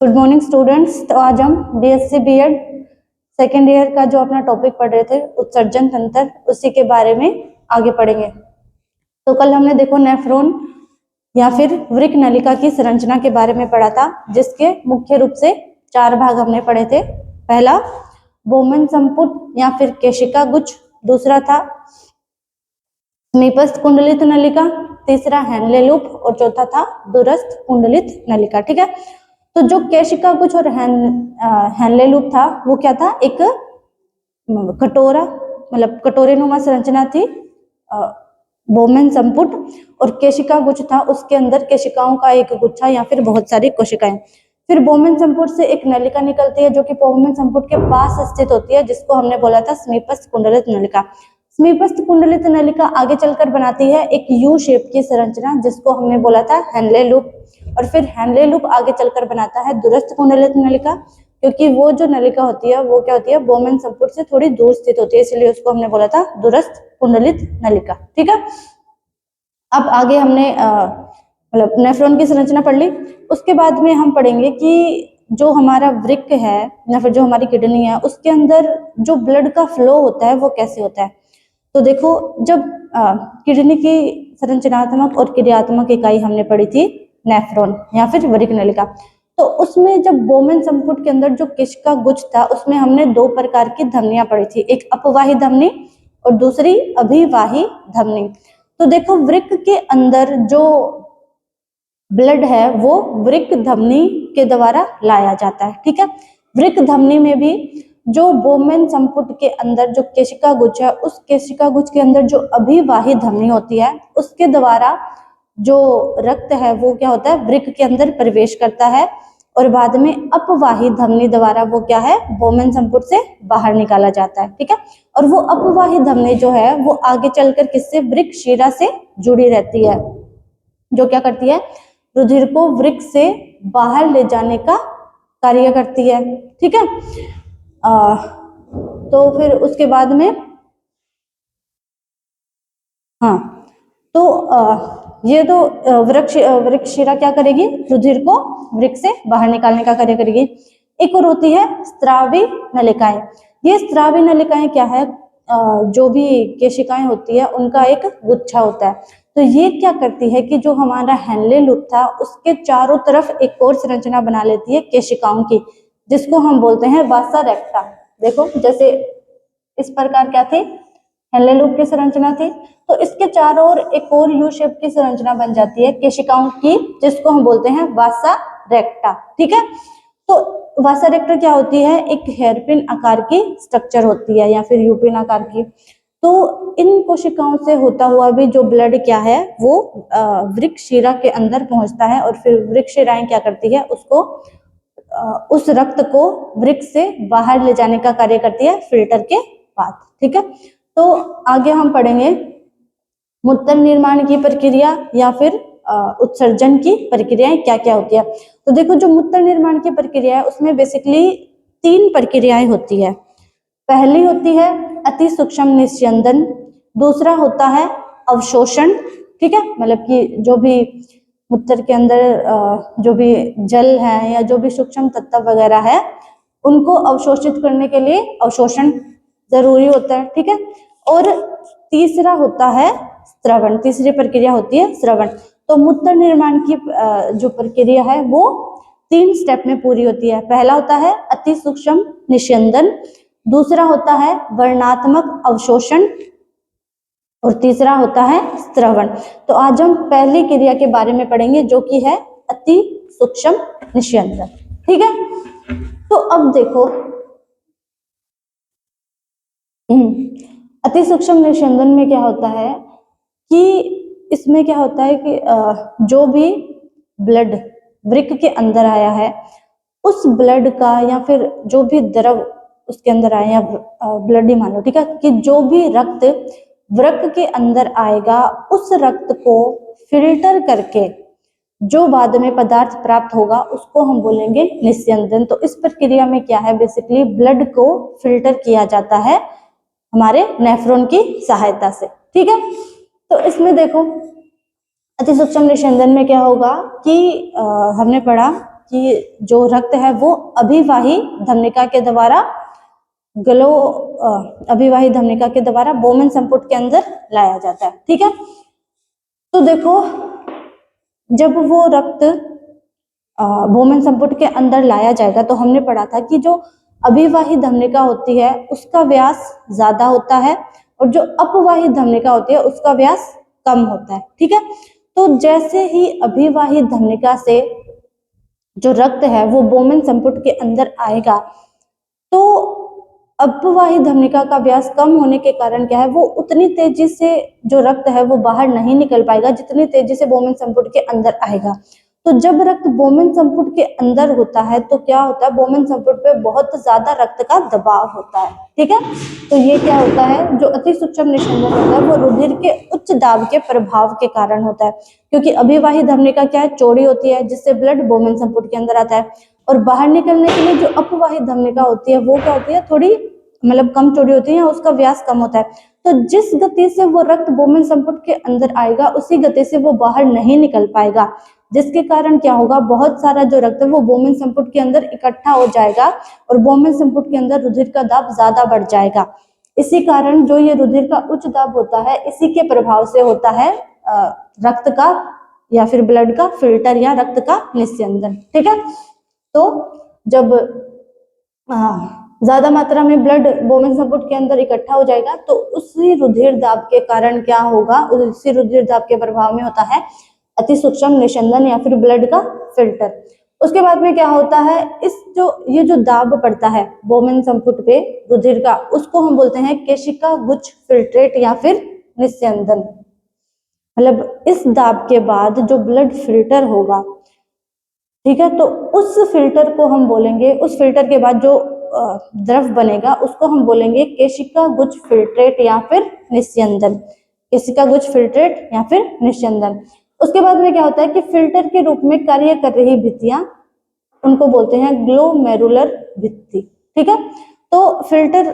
Good morning students. तो आज हम बीएससी बीएड सेकेंड ईयर का जो अपना टॉपिक पढ़ रहे थे उत्सर्जन तंत्र, उसी के बारे में आगे पढ़ेंगे। तो कल हमने देखो नेफ्रॉन या फिर वृक्क नलिका की संरचना के बारे में पढ़ा था, जिसके मुख्य रूप से 4 भाग हमने पढ़े थे। पहला बोमन संपुट या फिर केशिका गुच्छ, दूसरा था समीपस्थ कुंडलित नलिका, तीसरा हेनले लूप और चौथा था दूरस्थ कुंडलित नलिका। ठीक है, तो जो केशिका गुच्छ और हेनले लूप था वो क्या था, एक कटोरा मतलब कटोरेनुमा संरचना थी बोमेन संपुट, और केशिका गुच्छ था उसके अंदर केशिकाओं का एक गुच्छा या फिर बहुत सारी कोशिकाएं। फिर बोमेन संपुट से एक नलिका निकलती है जो कि बोमेन संपुट के पास स्थित होती है, जिसको हमने बोला था समीपस्थ कुंडलित नलिका। समीपस्थ कुंडलित नलिका आगे चलकर बनाती है एक यू शेप की संरचना, जिसको हमने बोला था हेनले लूप, और फिर हेनले लूप आगे चलकर बनाता है दूरस्थ कुंडलित नलिका, क्योंकि वो जो नलिका होती है वो क्या होती है, बोमेन संपुट से थोड़ी दूर स्थित होती है, इसलिए उसको हमने बोला था दूरस्थ कुंडलित नलिका। ठीक है, अब आगे हमने मतलब नेफ्रॉन की संरचना पढ़ ली। उसके बाद में हम पढ़ेंगे कि जो हमारा वृक्क है या फिर जो हमारी किडनी है, उसके अंदर जो ब्लड का फ्लो होता है वो कैसे होता है। तो देखो, जब किडनी की संरचनात्मक और क्रियात्मक इकाई हमने पढ़ी थी नेफ्रॉन या फिर वृक्क नलिका, तो उसमें जब बोमेन संपुट के अंदर जो केशिका गुच्छ था उसमें हमने 2 प्रकार की धमनियां पढ़ी थी, एक अपवाही धमनी और दूसरी अभिवाही धमनी। तो देखो, वृक्क के अंदर जो ब्लड है वो वृक्क धमनी के द्वारा लाया जाता है। ठीक है, वृक्क धमनी में भी जो बोमेन संपुट के अंदर जो केशिका गुच्छ है, उस केशिका गुच्छ के अंदर जो अभिवाही धमनी होती है उसके द्वारा जो रक्त है वो क्या होता है, वृक्क के अंदर प्रवेश करता है, और बाद में अपवाही धमनी द्वारा वो क्या है, बोमेन संपुट से बाहर निकाला जाता है। ठीक है, और वो अपवाही धमनी जो है वो आगे चलकर किससे, वृक्क शिरा से जुड़ी रहती है, जो क्या करती है, रुधिर को वृक्क से बाहर ले जाने का कार्य करती है। ठीक है, तो फिर उसके बाद में ये तो वृक्क शिरा क्या करेगी, रुधिर को वृक्क से बाहर निकालने का कार्य करेगी। एक और होती है स्त्रावी नलिकाएं। ये स्त्रावी नलिकाएं क्या है, जो भी केशिकाएं होती है उनका एक गुच्छा होता है। तो ये क्या करती है कि जो हमारा हेनले लूप था उसके चारों तरफ एक और संरचना बना लेती है केशिकाओं की, जिसको हम बोलते हैं वासा रेक्टा। देखो, जैसे इस प्रकार क्या थी, हेनले लूप की संरचना थी, तो इसके चारों ओर एक और यू शेप की संरचना बन जाती है केशिकाओं की, जिसको हम बोलते हैं वासा रेक्टा। ठीक है, तो वासा रेक्टा क्या होती है, एक हेयरपिन आकार की स्ट्रक्चर होती है या फिर यूपिन आकार की। तो इन कोशिकाओं से होता हुआ भी जो ब्लड क्या है वो वृक्क शिरा के अंदर पहुंचता है, और फिर वृक्क शिराएं क्या करती है, उसको उस रक्त को वृक्क से बाहर ले जाने का कार्य करती है फिल्टर के बाद। ठीक है, तो आगे हम पढ़ेंगे मूत्र निर्माण की प्रक्रिया या फिर उत्सर्जन की प्रक्रियाएं क्या क्या होती है। तो देखो, जो मूत्र निर्माण की प्रक्रिया है उसमें बेसिकली 3 प्रक्रियाएं होती है। पहली होती है अति सूक्ष्म निस्यंदन, दूसरा होता है अवशोषण। ठीक है, मतलब कि जो भी मूत्र के अंदर जो भी जल है या जो भी सूक्ष्म तत्व वगैरह है उनको अवशोषित करने के लिए अवशोषण जरूरी होता है। ठीक है, और तीसरा होता है स्रवण, तीसरी प्रक्रिया होती है स्रवण। तो मूत्र निर्माण की जो प्रक्रिया है वो 3 स्टेप में पूरी होती है। पहला होता है अति सूक्ष्म निस्यंदन, दूसरा होता है वर्णात्मक अवशोषण, और तीसरा होता है स्रवण। तो आज हम पहली क्रिया के बारे में पढ़ेंगे जो कि है अति सूक्ष्म निस्यंदन। ठीक है, तो अब देखो, अति सूक्ष्म निस्यंदन में क्या होता है कि इसमें क्या होता है कि जो भी ब्लड वृक्क के अंदर आया है उस ब्लड का या फिर जो भी द्रव उसके अंदर आया या ब्लड ही मान लो, ठीक है, कि जो भी रक्त वृक्क के अंदर आएगा उस रक्त को फिल्टर करके जो बाद में पदार्थ प्राप्त होगा उसको हम बोलेंगे निस्यंदन। तो इस प्रक्रिया में क्या है, बेसिकली ब्लड को फिल्टर किया जाता है हमारे नेफ्रॉन की सहायता से। ठीक है, तो इसमें देखो अति सूक्ष्म निस्यंदन में क्या होगा कि हमने पढ़ा कि जो रक्त है वो अभिवाही धमनिका के द्वारा अभिवाही धमनिका के द्वारा बोमेन संपुट के अंदर लाया जाता है। ठीक है, तो देखो जब वो रक्त बोमेन संपुट के अंदर लाया जाएगा तो हमने पढ़ा था कि जो अभिवाही धमनिका होती है उसका व्यास ज्यादा होता है और जो अपवाही धमनिका होती है उसका व्यास कम होता है। ठीक है, तो जैसे ही अभिवाही धमनिका से जो रक्त है वो बोमेन संपुट के अंदर आएगा तो अपवाही धमनिका का व्यास कम होने के कारण क्या है, वो उतनी तेजी से जो रक्त है वो बाहर नहीं निकल पाएगा जितनी तेजी से बोमेन संपुट के अंदर आएगा। तो जब रक्त बोमेन संपुट के अंदर होता है तो क्या होता है, बोमेन संपुट पे बहुत ज्यादा रक्त का दबाव होता है। ठीक है, तो ये क्या होता है, जो अति सूक्ष्म निस्यंदन होता है वो रुधिर के उच्च दाब के प्रभाव के कारण होता है, क्योंकि अभिवाही धमनिका क्या है, चौड़ी होती है जिससे ब्लड बोमेन संपुट के अंदर आता है, और बाहर निकलने के लिए जो अपवाही धमनिका होती है वो क्या होती है, थोड़ी मतलब कम चौड़ी होती है, उसका व्यास कम होता है। तो जिस गति से वो रक्त बोमेन संपुट के अंदर आएगा उसी गति से वो बाहर नहीं निकल पाएगा, जिसके कारण क्या होगा, बहुत सारा जो रक्त है वो बोमेन संपुट के अंदर इकट्ठा हो जाएगा और बोमेन संपुट के अंदर रुधिर का दाब ज्यादा बढ़ जाएगा। इसी कारण जो ये रुधिर का उच्च दाब होता है इसी के प्रभाव से होता है रक्त का या फिर ब्लड का फिल्टर या रक्त का निस्यंदन। ठीक है, तो जब ज्यादा मात्रा में ब्लड बोमेन संपुट के अंदर इकट्ठा हो जाएगा तो उसी रुधिर दाब के कारण क्या होगा, उसी रुधिर दाब के प्रभाव में होता है अति सूक्ष्म निस्यंदन या फिर ब्लड का फिल्टर। उसके बाद में क्या होता है, ये जो दाब पड़ता है बोमेन संपुट पे रुधिर का, उसको हम बोलते हैं केशिका गुच्छ फिल्ट्रेट या फिर निस्यंदन। मतलब इस दाब के बाद जो ब्लड फिल्टर होगा, ठीक है, तो उस फिल्टर को हम बोलेंगे, उस फिल्टर के बाद जो द्रव बनेगा उसको हम बोलेंगे केशिका गुच्छ फिल्ट्रेट या फिर निस्यंदन, केशिका गुच्छ फिल्ट्रेट या फिर निस्यंदन। उसके बाद में क्या होता है कि फिल्टर के रूप में कार्य कर रही भित्तियां, उनको बोलते हैं ग्लोमेरुलर भित्ति। ठीक है, तो फिल्टर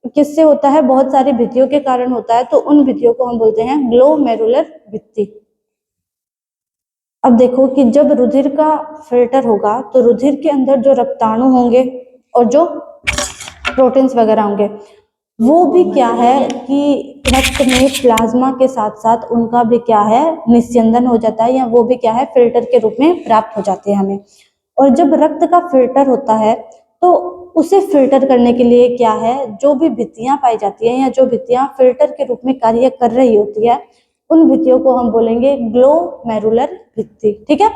किससे होता है, बहुत सारी भित्तियों के कारण होता है, तो उन भित्तियों को हम बोलते हैं ग्लोमेरुलर भित्ति। अब देखो कि जब रुधिर का फिल्टर होगा तो रुधिर के अंदर जो रक्ताणु होंगे और जो प्रोटीन्स वगैरह होंगे वो भी क्या है कि रक्त में प्लाज्मा के साथ साथ उनका भी क्या है, निस्यंदन हो जाता है, या वो भी क्या है, फिल्टर के रूप में प्राप्त हो जाते हैं हमें। और जब रक्त का फिल्टर होता है तो उसे फिल्टर करने के लिए क्या है, जो भी भित्तियां पाई जाती है या जो भित्तियां फिल्टर के रूप में कार्य कर रही होती है उन भित्तियों को हम बोलेंगे ग्लोमेरुलर भित्ति। ठीक है,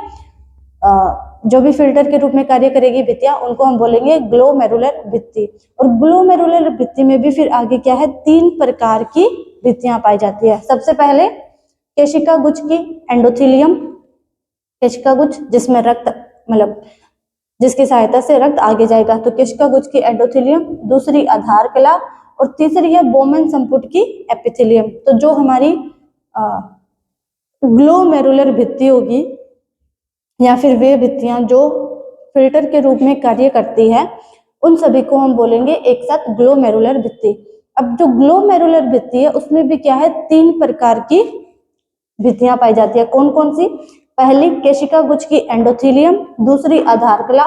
जो भी फिल्टर के रूप में कार्य करेगी भित्तियां उनको हम बोलेंगे ग्लोमेरुलर भित्ति। और ग्लोमेरुलर भित्ति में भी फिर आगे क्या है, 3 प्रकार की भित्तियां पाई जाती है। सबसे पहले केशिका गुच्छ की एंडोथेलियम, केशिका गुच्छ जिसमें रक्त मतलब जिसकी सहायता से रक्त आगे जाएगा, तो केशिका गुच्छ की एंडोथेलियम, दूसरी आधार कला और तीसरी है बोमेन संपुट की एपिथेलियम। तो जो हमारी ग्लोमेरुलर भित्ति होगी या फिर वे भित्तियां जो फिल्टर के रूप में कार्य करती है उन सभी को हम बोलेंगे एक साथ ग्लोमेरुलर भित्ति। अब जो ग्लोमेरुलर भित्ति है उसमें भी क्या है, 3 प्रकार की भित्तियां पाई जाती है। कौन कौन सी, पहली केशिका गुच्छ की एंडोथेलियम, दूसरी आधार कला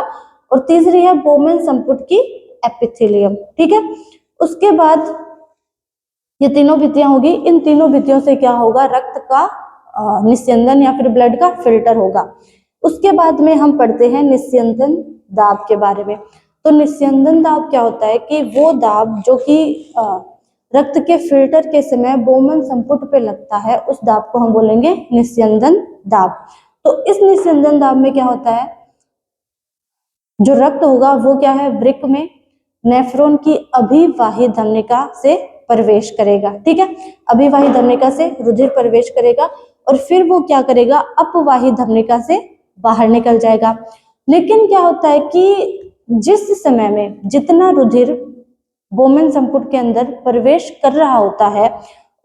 और तीसरी है बोमेन संपुट की एपिथेलियम। ठीक है, उसके बाद ये तीनों भित्तियां होगी, इन तीनों भित्तियों से क्या होगा, रक्त का निस्यंदन या फिर ब्लड का फिल्टर होगा। उसके बाद में हम पढ़ते हैं निस्यंदन दाब के बारे में। तो निस्यंदन दाब क्या होता है कि वो दाब जो कि रक्त के फिल्टर के समय बोमेन संपुट पे लगता है उस दाब को हम बोलेंगे निस्यंदन दाब। तो इस निस्यंदन दाब में क्या होता है, जो रक्त होगा वो क्या है, वृक्क में नेफ्रॉन की अभिवाही धमनिका से प्रवेश करेगा। ठीक है, अभिवाही धमनिका से रुधिर प्रवेश करेगा और फिर वो क्या करेगा, अपवाही धमनिका से बाहर निकल जाएगा। लेकिन क्या होता है कि जिस समय में जितना रुधिर बोमेन संपुट के अंदर प्रवेश कर रहा होता है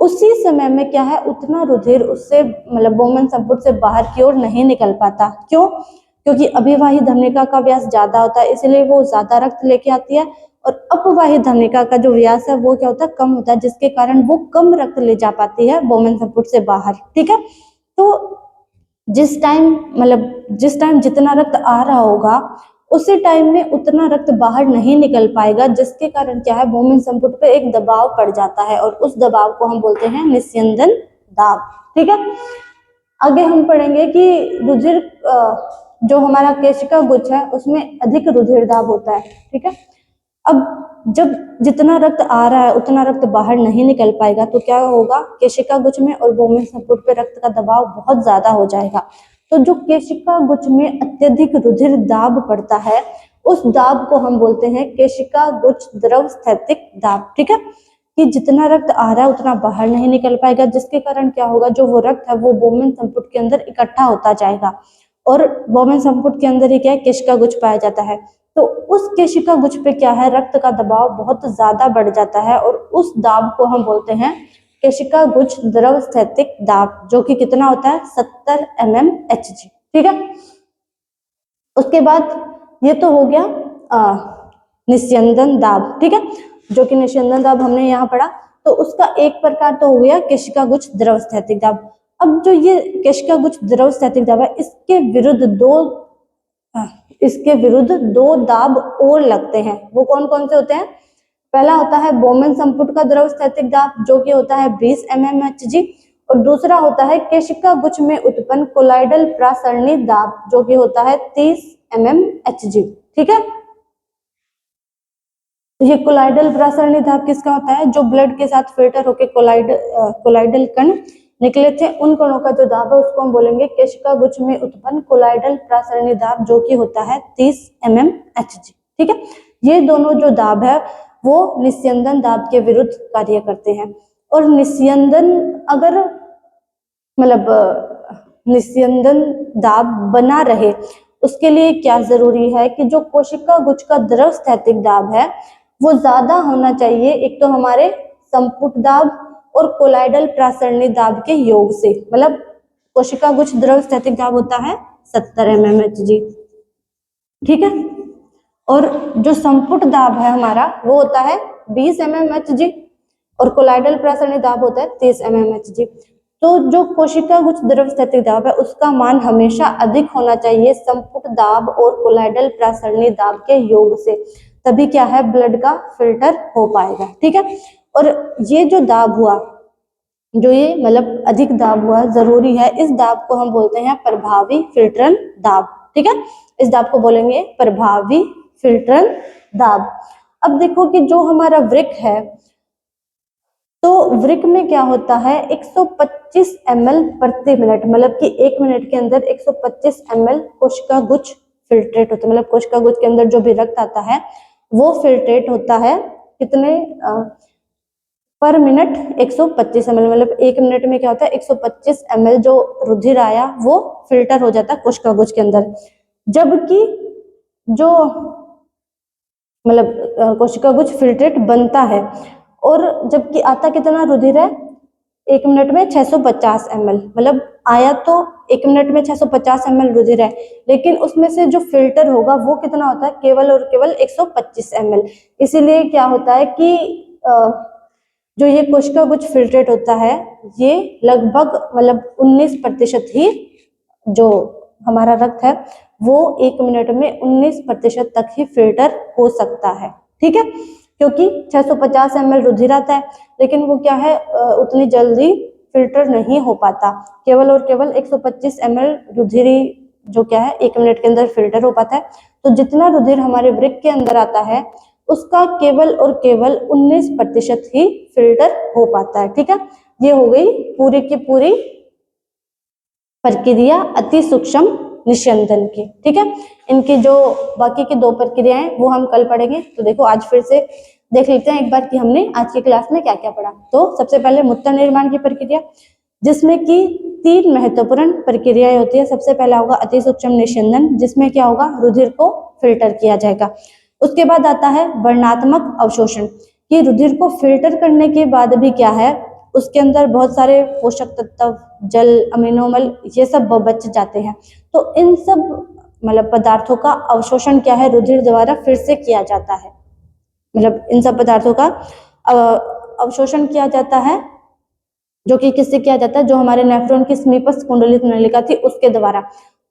उसी समय में क्या है, उतना रुधिर उससे मतलब बोमेन संपुट से बाहर की ओर नहीं निकल पाता। क्यों, क्योंकि अभिवाही धमनिका का व्यास ज्यादा होता है इसलिए वो ज्यादा रक्त लेके आती है, और अपवाही धमनिका का जो व्यास है वो क्या होता है, कम होता है, जिसके कारण वो कम रक्त ले जा पाती है बोमेन संपुट से बाहर। ठीक है, तो जिस टाइम जितना रक्त आ रहा होगा उसी टाइम में उतना रक्त बाहर नहीं निकल पाएगा, जिसके कारण क्या है, बोमेन संपुट पे एक दबाव पड़ जाता है और उस दबाव को हम बोलते हैं निस्यंदन दाब। ठीक है, आगे हम पढ़ेंगे कि रुधिर जो हमारा केशिका गुच्छ है उसमें अधिक रुधिर दाब होता है। ठीक है, अब जब जितना रक्त आ रहा है उतना रक्त बाहर नहीं निकल पाएगा तो क्या होगा, केशिका गुच्छ में और बोमेन संपुट पे रक्त का दबाव बहुत ज्यादा हो जाएगा। तो जो केशिका गुच्छ में अत्यधिक रुधिर दाब पड़ता है उस दाब को हम बोलते हैं केशिका गुच्छ द्रव स्थैतिक दाब। ठीक है, कि जितना रक्त आ रहा है उतना बाहर नहीं निकल पाएगा, जिसके कारण क्या होगा, जो वो रक्त है वो बोमेन संपुट के अंदर इकट्ठा होता जाएगा और बोमेन संपुट के अंदर ही क्या है, केशिका गुच्छ पाया जाता है। तो उस केशिका गुच्छ पे क्या है, रक्त का दबाव बहुत ज्यादा बढ़ जाता है और उस दाब को हम बोलते हैं केशिका गुच्छ द्रव स्थैतिक दाब, जो कि कितना होता है 70 mmHg। ठीक है, उसके बाद ये तो हो गया निस्यंदन दाब। ठीक है, जो कि निस्यंदन दाब हमने यहाँ पढ़ा, तो उसका एक प्रकार तो हो गया केशिका गुच्छ द्रव स्थैतिक दाब। अब जो ये केशिका गुच्छ द्रव स्थैतिक दाब है इसके विरुद्ध दो दाब और लगते हैं। वो कौन कौन से होते हैं, पहला होता है बोमेन संपुट का द्रव स्थैतिक दाब जो कि होता है 20 mmHg और दूसरा होता है केशिका गुच्छ में उत्पन्न कोलाइडल प्रासरणी दाब जो कि होता है 30 mmHg। ठीक है, ये कोलाइडल प्रासरणी दाब किसका होता है, जो ब्लड के साथ फिल्टर होकर कोलाइडल कण निकले थे उन कणों का जो दाब है उसको हम बोलेंगे केशिका गुच्छ में उत्पन्न कोलाइडल प्रासरणी दाब जो कि होता है 30 mmHg। ठीक है, ये दोनों जो दाब है वो निस्यंदन दाब के विरुद्ध कार्य करते हैं। और निस्यंदन निस्यंदन दाब बना रहे उसके लिए क्या जरूरी है कि जो कोशिका गुच्छ का द्रव स्थैतिक दाब है वो ज्यादा होना चाहिए, एक तो हमारे संपुट दाब और कोलाइडल प्रासरणी दाब के योग से। कोशिका गुच्छ द्रव स्थैतिक दाब होता है 70 mmHg। ठीक है, और जो संपुट दाब है हमारा वो होता है 20 mmHg और कोलाइडल प्रासरणी दाब होता है 30 mmHg। तो जो कोशिका गुच्छ द्रव स्थैतिक दाब है उसका मान हमेशा अधिक होना चाहिए संपुट दाब और कोलाइडल प्रासरणी दाब के योग से, तभी क्या है, ब्लड का फिल्टर हो पाएगा। ठीक है, और ये जो दाब हुआ, जो ये अधिक दाब हुआ जरूरी है, इस दाब को हम बोलते हैं प्रभावी फिल्टरन दाब। ठीक है, इस दाब को बोलेंगे प्रभावी फिल्टरन दाब। अब देखो कि जो हमारा वृक्क है, तो वृक्क में क्या होता है, 125 ml प्रति मिनट, कि 1 मिनट के अंदर 125 ml कोशिका गुच्छ फिल्ट्रेट होता है। कोशिका गुच्छ के अंदर जो भी रक्त आता है वो फिल्ट्रेट होता है कितने पर मिनट, 125 ml। 1 मिनट में क्या होता है, 125 ml जो रुधिर आया वो फिल्टर हो जाता है कोशिका गुच्छ के अंदर। जबकि जो कोशिका गुच्छ फिल्ट्रेट बनता है, और जबकि आता कितना रुधिर है, 1 मिनट में 650 ml। आया तो 1 मिनट में 650 ml रुधिर है, लेकिन उसमें से जो फिल्टर होगा वो कितना होता है, केवल और केवल 125 ml। इसीलिए क्या होता है कि जो ये कोशिका गुच्छ फिल्ट्रेट होता है ये लगभग 19% ही जो हमारा रक्त है वो 1 मिनट में 19% तक ही फिल्टर हो सकता है। ठीक है, क्योंकि 650 ml रुधिर आता है लेकिन वो क्या है, उतनी जल्दी फिल्टर नहीं हो पाता, केवल और केवल 125 ml रुधिर जो क्या है 1 मिनट के अंदर फिल्टर हो पाता है। तो जितना रुधिर हमारे वृक्क के अंदर आता है उसका केवल और केवल 19% ही फिल्टर हो पाता है। ठीक है, ये हो गई पूरी की पूरी प्रक्रिया अति सूक्ष्म निस्यंदन की। ठीक है, इनकी जो बाकी की 2 प्रक्रियाएं वो हम कल पढ़ेंगे। तो देखो आज फिर से देख लेते हैं एक बार कि हमने आज की क्लास में क्या क्या पढ़ा। तो सबसे पहले मूत्र निर्माण की प्रक्रिया, जिसमें कि 3 महत्वपूर्ण प्रक्रियाएं होती है। सबसे पहला होगा अति सूक्ष्म निस्यंदन, जिसमें क्या होगा, रुधिर को फिल्टर किया जाएगा। उसके बाद आता है वर्णात्मक अवशोषण, कि रुधिर को फिल्टर करने के बाद भी क्या है, उसके अंदर बहुत सारे पोषक तत्व, जल, अमीनोमल, ये सब बच जाते हैं। तो इन सब पदार्थों का अवशोषण क्या है, रुधिर द्वारा फिर से किया जाता है। इन सब पदार्थों का अवशोषण किया जाता है जो कि किससे किया जाता है, जो हमारे नेफ्रॉन की समीपस्थ कुंडलित नलिका थी उसके द्वारा।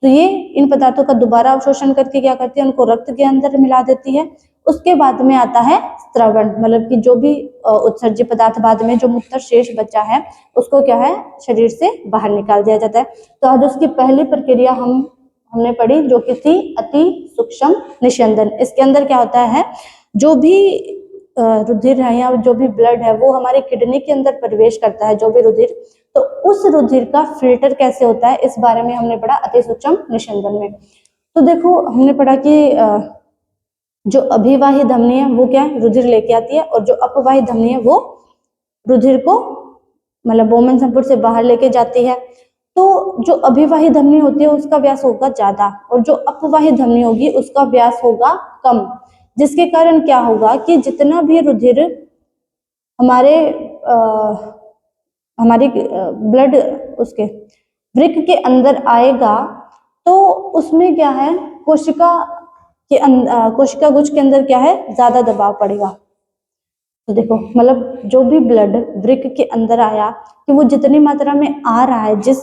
तो ये इन पदार्थों का दोबारा अवशोषण करके क्या करती है, उनको रक्त के अंदर मिला देती है। उसके बाद में आता है स्त्रवण, मतलब कि जो भी उत्सर्जित पदार्थ बाद में जो मूत्र शेष बचा है उसको क्या है, शरीर से बाहर निकाल दिया जाता है। तो आज उसकी पहली प्रक्रिया हमने पढ़ी, जो कि थी अति सूक्ष्म निस्यंदन। इसके अंदर क्या होता है, जो भी रुधिर है या जो भी ब्लड है वो हमारे किडनी के अंदर प्रवेश करता है, जो भी रुधिर, तो उस रुधिर का फिल्टर कैसे होता है, इस बारे में हमने पढ़ा अति सूक्ष्म निस्यंदन में। तो देखो हमने पढ़ा कि जो अभिवाही धमनी है वो क्या है, रुधिर लेके आती है, और जो अपवाही धमनी है वो रुधिर को मतलब बोमन संपुट से बाहर लेके जाती है। तो जो अभिवाही धमनी होती है उसका व्यास होगा ज्यादा, और जो अपवाही धमनी होगी उसका व्यास होगा कम, जिसके कारण क्या होगा कि जितना भी रुधिर हमारी ब्लड उसके वृक्क के अंदर आएगा, तो उसमें क्या है, कोशिका गुच्छ के अंदर क्या है, ज्यादा दबाव पड़ेगा। तो देखो मतलब जो भी ब्लड वृक्क के अंदर आया, कि वो जितनी मात्रा में आ रहा है, जिस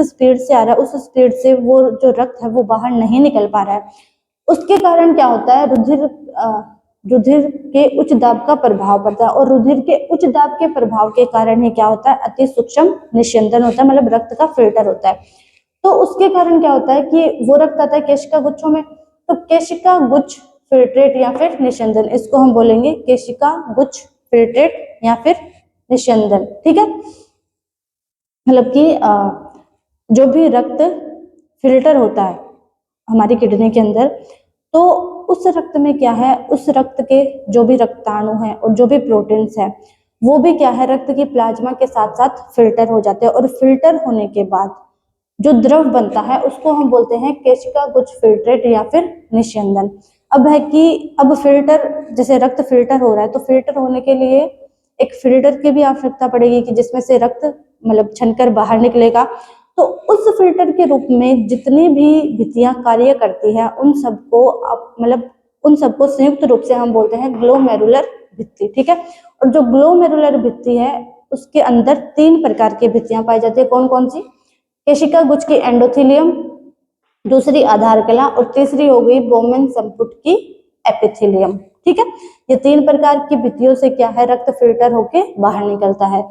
स्पीड से आ रहा है, उस स्पीड से वो जो रक्त है वो बाहर नहीं निकल पा रहा है। उसके कारण क्या होता है, रुधिर के उच्च दाब का प्रभाव पड़ता है, और रुधिर के उच्च दाब के प्रभाव के कारण ही क्या होता है, अति सूक्ष्म निस्यंदन होता है, मतलब रक्त का फिल्टर होता है। तो उसके कारण क्या होता है कि वो रक्त आता है केशिका गुच्छों में, तो केशिका गुच्छ फिल्ट्रेट या फिर निस्यंदन, इसको हम बोलेंगे केशिका गुच्छ फिल्ट्रेट या फिर निस्यंदन। ठीक है, मतलब कि जो भी रक्त फिल्टर होता है हमारी किडनी के अंदर, तो उस रक्त में क्या है, उस रक्त के जो भी रक्ताणु है और जो भी प्रोटीन्स है वो भी क्या है, रक्त की प्लाज्मा के साथ साथ फिल्टर हो जाते हैं, और फिल्टर होने के बाद जो द्रव बनता है उसको हम बोलते हैं केशिका गुच्छ फिल्ट्रेट या फिर निस्यंदन। अब है कि अब फिल्टर, जैसे रक्त फिल्टर हो रहा है, तो फिल्टर होने के लिए एक फिल्टर की भी आवश्यकता पड़ेगी कि जिसमें से रक्त मतलब छनकर बाहर निकलेगा। तो उस फिल्टर के रूप में जितनी भी भित्तियां कार्य करती है उन सबको संयुक्त रूप से हम बोलते हैं ग्लोमेरुलर भित्ति। ठीक है, और जो ग्लोमेरुलर भित्ति है उसके अंदर 3 प्रकार की भित्तियां पाई जाती है। कौन कौन सी? केशिका गुच्छ की एंडोथेलियम, दूसरी आधार कला, और तीसरी हो गई बोमेन संपुट की एपिथेलियम। ठीक है, ये 3 प्रकार की भित्तियों से क्या है, रक्त फिल्टर होके बाहर निकलता है।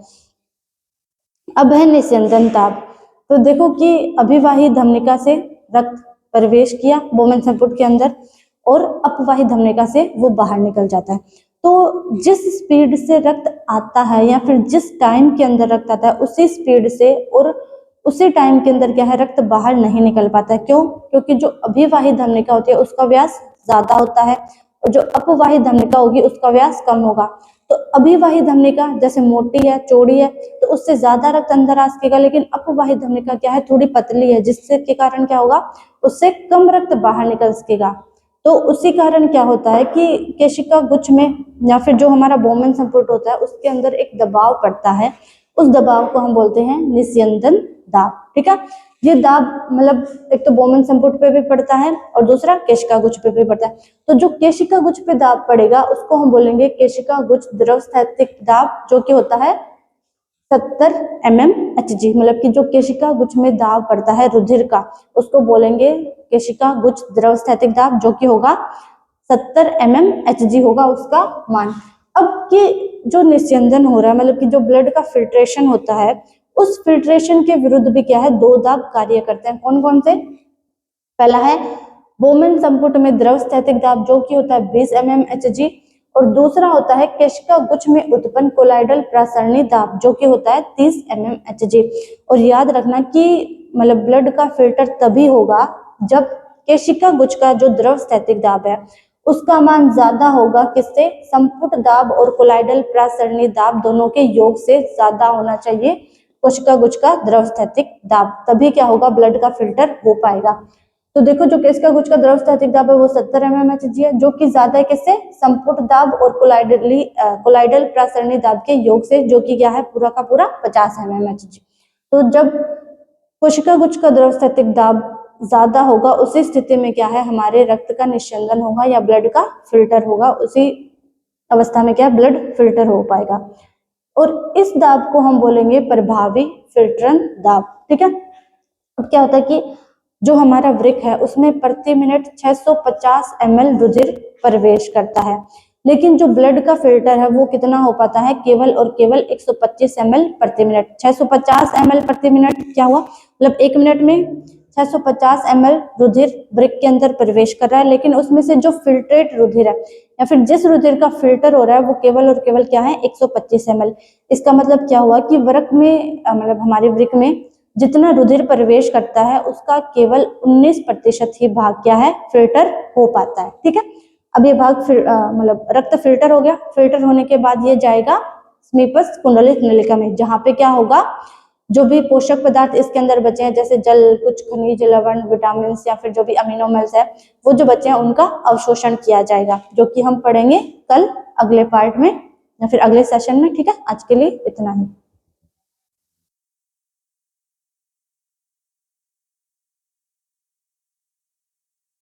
अब है निस्यंदन दाब। तो देखो कि अभिवाही धमनिका से रक्त प्रवेश किया बोमेन संपुट के अंदर, और अपवाही धमनिका से वो बाहर निकल जाता है। तो जिस स्पीड से रक्त आता है या फिर जिस टाइम के अंदर रक्त आता है उसी स्पीड से और उसी टाइम के अंदर क्या है, रक्त बाहर नहीं निकल पाता है। क्यों? क्योंकि जो अभिवाही धमनिका होती है उसका व्यास ज्यादा होता है, और जो अपवाही धमनिका होगी उसका व्यास कम होगा। तो अभिवाही धमनिका जैसे मोटी है, चौड़ी है, तो उससे ज्यादा रक्त अंदर आ सकेगा, लेकिन अपवाही धमनिका क्या है, थोड़ी पतली है, जिससे के कारण क्या होगा, उससे कम रक्त बाहर निकल सकेगा। तो उसी कारण क्या होता है कि केशिका गुच्छ में या फिर जो हमारा बोमेन संपुट होता है उसके अंदर एक दबाव पड़ता है, उस दबाव को हम बोलते हैं निस्यंदन दाब। ठीक है, ये दाब मतलब एक तो बोमेन संपुट पे भी पड़ता है और दूसरा केशिका गुच्छ पे भी पड़ता है। तो जो केशिका गुच्छ पे दाब पड़ेगा उसको हम बोलेंगे केशिका गुच्छ द्रवस्थैतिक दाब, जो कि होता है 70 mmHg, मतलब कि जो केशिका गुच्छ में दाब पड़ता है रुधिर का उसको बोलेंगे केशिका गुच्छ द्रवस्थैतिक दाब, जो कि होगा 70 mmHg होगा उसका मान। अब कि जो निस्यंदन हो रहा है, मतलब कि जो ब्लड का फिल्ट्रेशन होता है, उस फिल्ट्रेशन के विरुद्ध भी क्या है, 2 दाब कार्य करते हैं। कौन कौन से? पहला है बोमेन संपुट में द्रवस्थैतिक दाब, जो कि होता है 20 mmHg, और दूसरा होता है केशिका गुच्छ में उत्पन्न कोलाइडल प्रसरणी दाब, जो कि होता है 30 mmHg। और याद रखना कि मतलब ब्लड का फिल्टर तभी होगा जब केशिका गुच्छ का जो द्रवस्थैतिक दाब है उसका मान ज्यादा होगा, किससे? संपुट दाब और कोलाइडल प्रसरणी दाब दोनों के योग से ज्यादा होना चाहिए कोशिका गुच्छ का द्रवस्थैतिक दाब, तभी क्या होगा, ब्लड का फिल्टर हो पाएगा। तो देखो जो केशिका गुच्छ का द्रवस्थैतिक दाब है वो 70 mmHg है, जो कि ज्यादा है किससे? संपुट दाब और कोलाइडल प्रसरणी दाब के योग से, जो कि क्या है, पूरा का पूरा 50 mmHg। तो जब कोशिका गुच्छ का द्रवस्थैतिक दाब ज्यादा होगा उसी स्थिति में क्या है, हमारे रक्त का निस्यंदन होगा या ब्लड का फिल्टर होगा, उसी अवस्था में क्या है, ब्लड फिल्टर हो पाएगा। और इस दाब को हम बोलेंगे प्रभावी फिल्टरन दाब। ठीक है, अब क्या होता है कि जो हमारा वृक्क है उसमें प्रति मिनट 650 ml रुधिर प्रवेश करता है, लेकिन जो ब्लड का फिल्टर है वो कितना हो पाता है, केवल और केवल 125 ml प्रति मिनट। 650 ml प्रति मिनट क्या हुआ, मतलब एक मिनट में 650 ml रुधिर वृक्क के अंदर प्रवेश कर रहा है, लेकिन उसमें से जो फिल्ट्रेट रुधिर है या फिर जिस रुधिर का फिल्टर हो रहा है वो केवल और केवल क्या है, 125 ml। इसका मतलब क्या हुआ कि वृक्क में मतलब हमारे वृक्क में जितना रुधिर प्रवेश करता है उसका केवल 19% ही भाग क्या है, फिल्टर हो पाता है। ठीक है, अब ये भाग मतलब रक्त फिल्टर हो गया। फिल्टर होने के बाद ये जाएगा समीपस्थ कुंडलित नलिका में, जहाँ पे क्या होगा, जो भी पोषक पदार्थ इसके अंदर बचे हैं जैसे जल, कुछ खनिज लवण, विटामिन या फिर जो भी अमीनोमर्स है वो जो बचे हैं उनका अवशोषण किया जाएगा, जो कि हम पढ़ेंगे कल अगले पार्ट में या फिर अगले सेशन में। ठीक है, आज के लिए इतना ही।